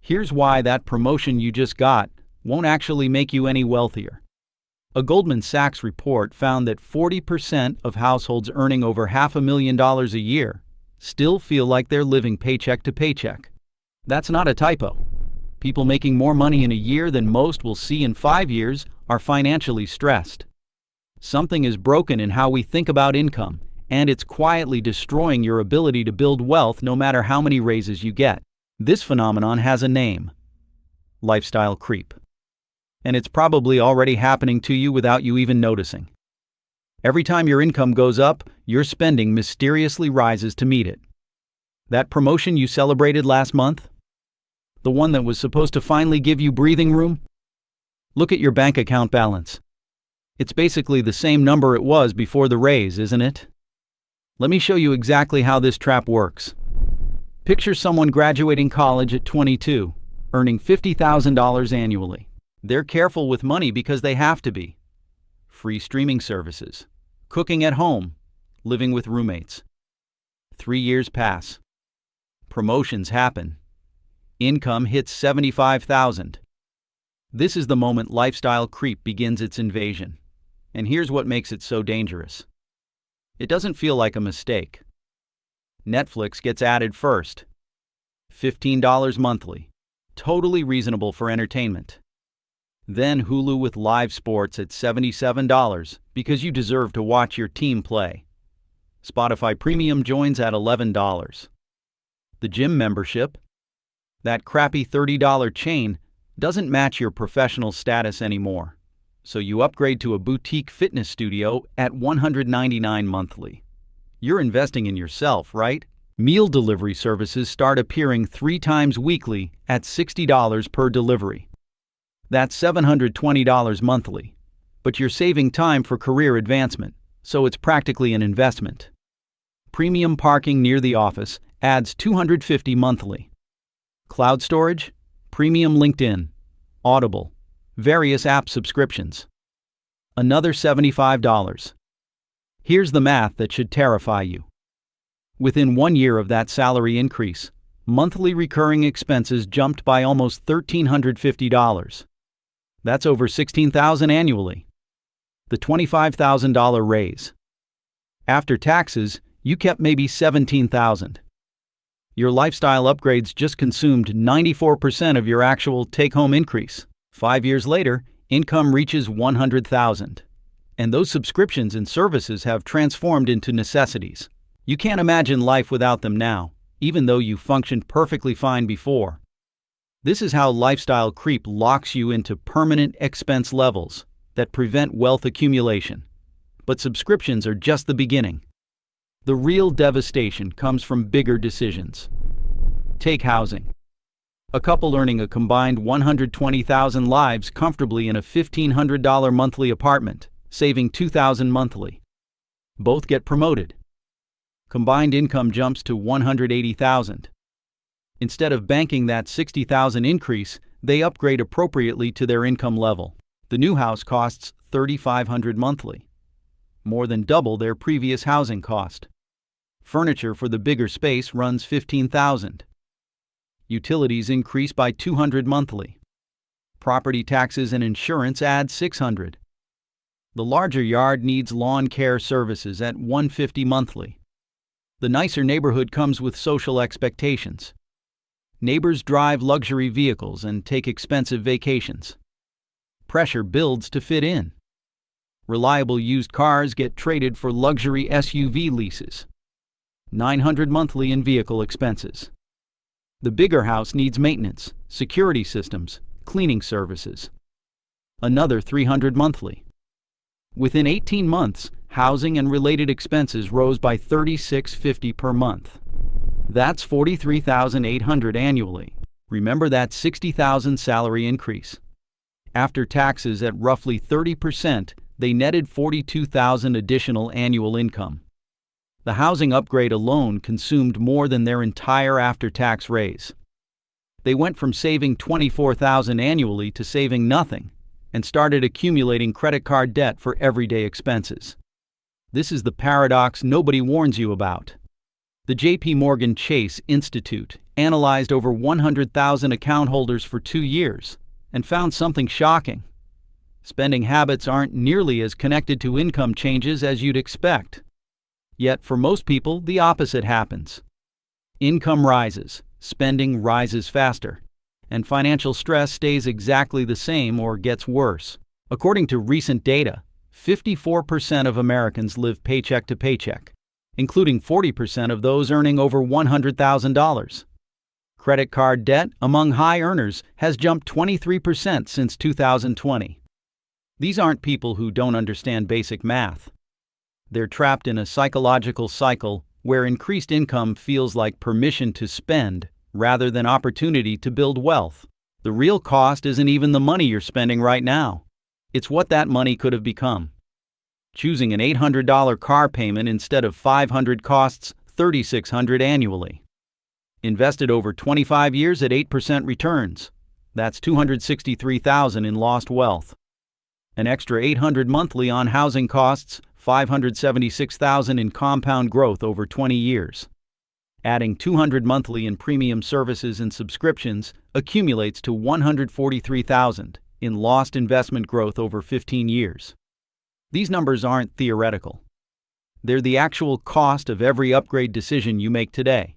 Here's why that promotion you just got won't actually make you any wealthier. A Goldman Sachs report found that 40% of households earning over $500,000 a year still feel like they're living paycheck to paycheck. That's not a typo. People making more money in a year than most will see in 5 years are financially stressed. Something is broken in how we think about income, and it's quietly destroying your ability to build wealth no matter how many raises you get. This phenomenon has a name: lifestyle creep. And it's probably already happening to you without you even noticing. Every time your income goes up, your spending mysteriously rises to meet it. That promotion you celebrated last month? The one that was supposed to finally give you breathing room? Look at your bank account balance. It's basically the same number it was before the raise, isn't it? Let me show you exactly how this trap works. Picture someone graduating college at 22, earning $50,000 annually. They're careful with money because they have to be. Free streaming services, cooking at home, living with roommates. 3 years pass. Promotions happen. Income hits $75,000. This is the moment lifestyle creep begins its invasion. And here's what makes it so dangerous. It doesn't feel like a mistake. Netflix gets added first. $15 monthly. Totally reasonable for entertainment. Then Hulu with live sports at $77 because you deserve to watch your team play. Spotify Premium joins at $11. The gym membership? That crappy $30 chain doesn't match your professional status anymore. So you upgrade to a boutique fitness studio at $199 monthly. You're investing in yourself, right? Meal delivery services start appearing 3 times weekly at $60 per delivery. That's $720 monthly. But you're saving time for career advancement, so it's practically an investment. Premium parking near the office adds $250 monthly. Cloud storage, premium LinkedIn, Audible, various app subscriptions. Another $75. Here's the math that should terrify you. Within 1 year of that salary increase, monthly recurring expenses jumped by almost $1,350. That's over $16,000 annually. The $25,000 raise. After taxes, you kept maybe $17,000. Your lifestyle upgrades just consumed 94% of your actual take-home increase. 5 years later, income reaches $100,000. And those subscriptions and services have transformed into necessities. You can't imagine life without them now, even though you functioned perfectly fine before. This is how lifestyle creep locks you into permanent expense levels that prevent wealth accumulation. But subscriptions are just the beginning. The real devastation comes from bigger decisions. Take housing. A couple earning a combined $120,000 lives comfortably in a $1,500 monthly apartment, saving $2,000 monthly. Both get promoted. Combined income jumps to $180,000. Instead of banking that $60,000 increase, they upgrade appropriately to their income level. The new house costs $3,500 monthly, more than double their previous housing cost. Furniture for the bigger space runs $15,000. Utilities increase by $200 monthly. Property taxes and insurance add $600. The larger yard needs lawn care services at $150 monthly. The nicer neighborhood comes with social expectations. Neighbors drive luxury vehicles and take expensive vacations. Pressure builds to fit in. Reliable used cars get traded for luxury SUV leases. $900 monthly in vehicle expenses. The bigger house needs maintenance, security systems, cleaning services. Another $300 monthly. Within 18 months, housing and related expenses rose by $36.50 per month. That's $43,800 annually. Remember that $60,000 salary increase. After taxes at roughly 30%, they netted $42,000 additional annual income. The housing upgrade alone consumed more than their entire after-tax raise. They went from saving $24,000 annually to saving nothing, and started accumulating credit card debt for everyday expenses. This is the paradox nobody warns you about. The J.P. Morgan Chase Institute analyzed over 100,000 account holders for 2 years and found something shocking. Spending habits aren't nearly as connected to income changes as you'd expect. Yet for most people, the opposite happens. Income rises, spending rises faster, and financial stress stays exactly the same or gets worse. According to recent data, 54% of Americans live paycheck to paycheck, including 40% of those earning over $100,000. Credit card debt among high earners has jumped 23% since 2020. These aren't people who don't understand basic math. They're trapped in a psychological cycle where increased income feels like permission to spend rather than opportunity to build wealth. The real cost isn't even the money you're spending right now. It's what that money could have become. Choosing an $800 car payment instead of $500 costs $3,600 annually. Invested over 25 years at 8% returns. That's $263,000 in lost wealth. An extra $800 monthly on housing costs $576,000 in compound growth over 20 years. Adding $200 monthly in premium services and subscriptions accumulates to $143,000 in lost investment growth over 15 years. These numbers aren't theoretical. They're the actual cost of every upgrade decision you make today.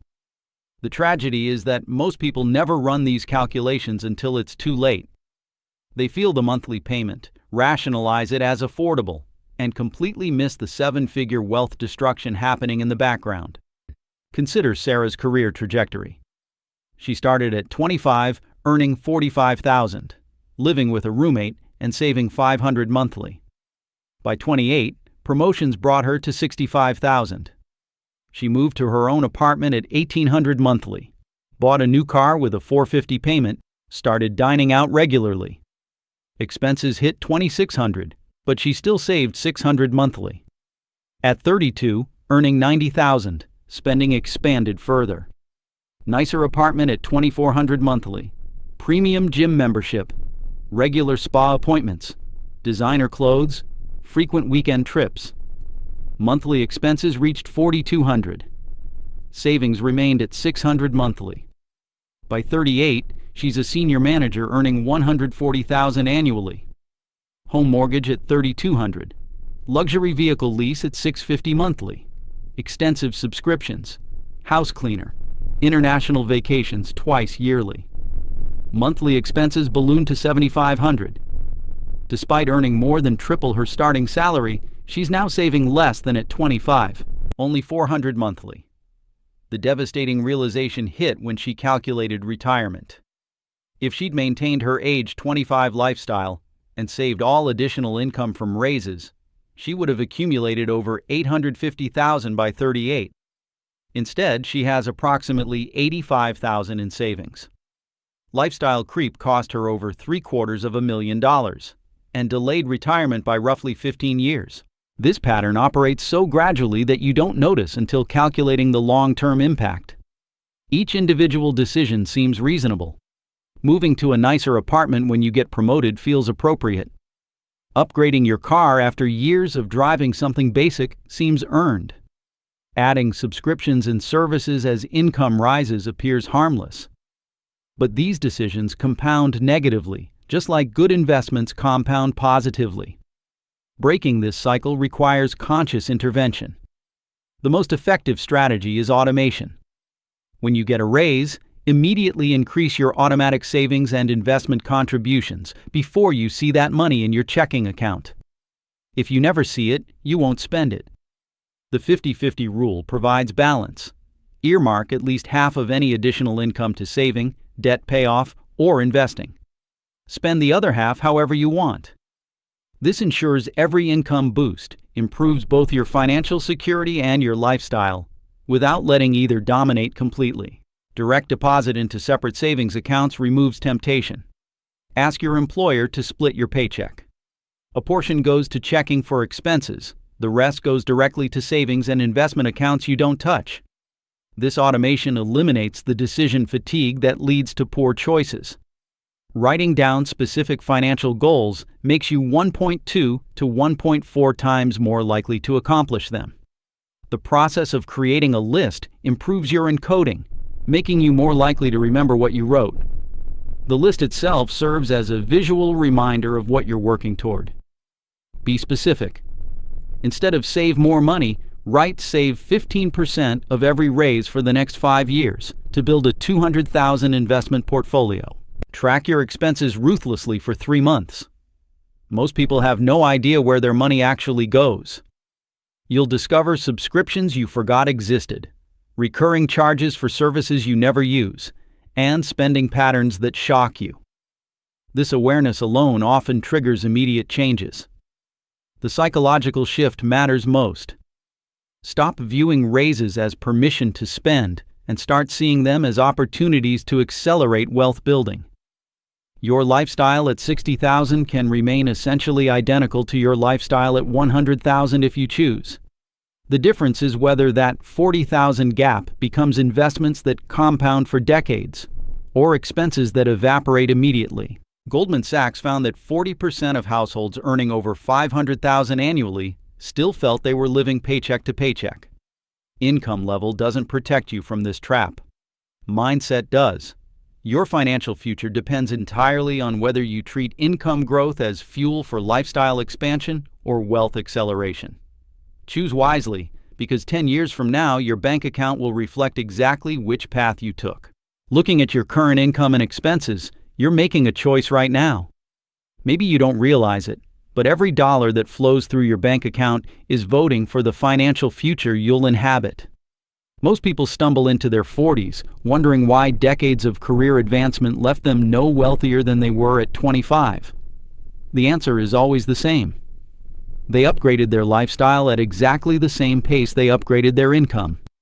The tragedy is that most people never run these calculations until it's too late. They feel the monthly payment, rationalize it as affordable, and completely miss the 7-figure wealth destruction happening in the background. Consider Sarah's career trajectory. She started at 25, earning $45,000, living with a roommate and saving $500 monthly. By 28, promotions brought her to $65,000. She moved to her own apartment at $1,800 monthly, bought a new car with a $450 payment, started dining out regularly. Expenses hit $2,600, but she still saved $600 monthly. At 32, earning $90,000, spending expanded further. Nicer apartment at $2,400 monthly, premium gym membership, regular spa appointments, designer clothes, frequent weekend trips. Monthly expenses reached $4,200. Savings remained at $600 monthly. By 38, she's a senior manager earning $140,000 annually. Home mortgage at $3,200. Luxury vehicle lease at $650 monthly. Extensive subscriptions. House cleaner. International vacations twice yearly. Monthly expenses ballooned to $7,500. Despite earning more than triple her starting salary, she's now saving less than at 25, only $400 monthly. The devastating realization hit when she calculated retirement. If she'd maintained her age 25 lifestyle and saved all additional income from raises, she would have accumulated over $850,000 by 38. Instead, she has approximately $85,000 in savings. Lifestyle creep cost her over $750,000 and delayed retirement by roughly 15 years. This pattern operates so gradually that you don't notice until calculating the long-term impact. Each individual decision seems reasonable. Moving to a nicer apartment when you get promoted feels appropriate. Upgrading your car after years of driving something basic seems earned. Adding subscriptions and services as income rises appears harmless. But these decisions compound negatively, just like good investments compound positively. Breaking this cycle requires conscious intervention. The most effective strategy is automation. When you get a raise, immediately increase your automatic savings and investment contributions before you see that money in your checking account. If you never see it, you won't spend it. The 50-50 rule provides balance. Earmark at least half of any additional income to saving, debt payoff, or investing. Spend the other half however you want. This ensures every income boost improves both your financial security and your lifestyle, without letting either dominate completely. Direct deposit into separate savings accounts removes temptation. Ask your employer to split your paycheck. A portion goes to checking for expenses, the rest goes directly to savings and investment accounts you don't touch. This automation eliminates the decision fatigue that leads to poor choices. Writing down specific financial goals makes you 1.2 to 1.4 times more likely to accomplish them. The process of creating a list improves your encoding, making you more likely to remember what you wrote. The list itself serves as a visual reminder of what you're working toward. Be specific. Instead of save more money, write save 15% of every raise for the next 5 years to build a $200,000 investment portfolio. Track your expenses ruthlessly for 3 months. Most people have no idea where their money actually goes. You'll discover subscriptions you forgot existed, recurring charges for services you never use, and spending patterns that shock you. This awareness alone often triggers immediate changes. The psychological shift matters most. Stop viewing raises as permission to spend and start seeing them as opportunities to accelerate wealth building. Your lifestyle at $60,000 can remain essentially identical to your lifestyle at $100,000 if you choose. The difference is whether that $40,000 gap becomes investments that compound for decades or expenses that evaporate immediately. Goldman Sachs found that 40% of households earning over $500,000 annually still felt they were living paycheck to paycheck. Income level doesn't protect you from this trap. Mindset does. Your financial future depends entirely on whether you treat income growth as fuel for lifestyle expansion or wealth acceleration. Choose wisely, because 10 years from now, your bank account will reflect exactly which path you took. Looking at your current income and expenses, you're making a choice right now. Maybe you don't realize it, but every dollar that flows through your bank account is voting for the financial future you'll inhabit. Most people stumble into their 40s, wondering why decades of career advancement left them no wealthier than they were at 25. The answer is always the same. They upgraded their lifestyle at exactly the same pace they upgraded their income.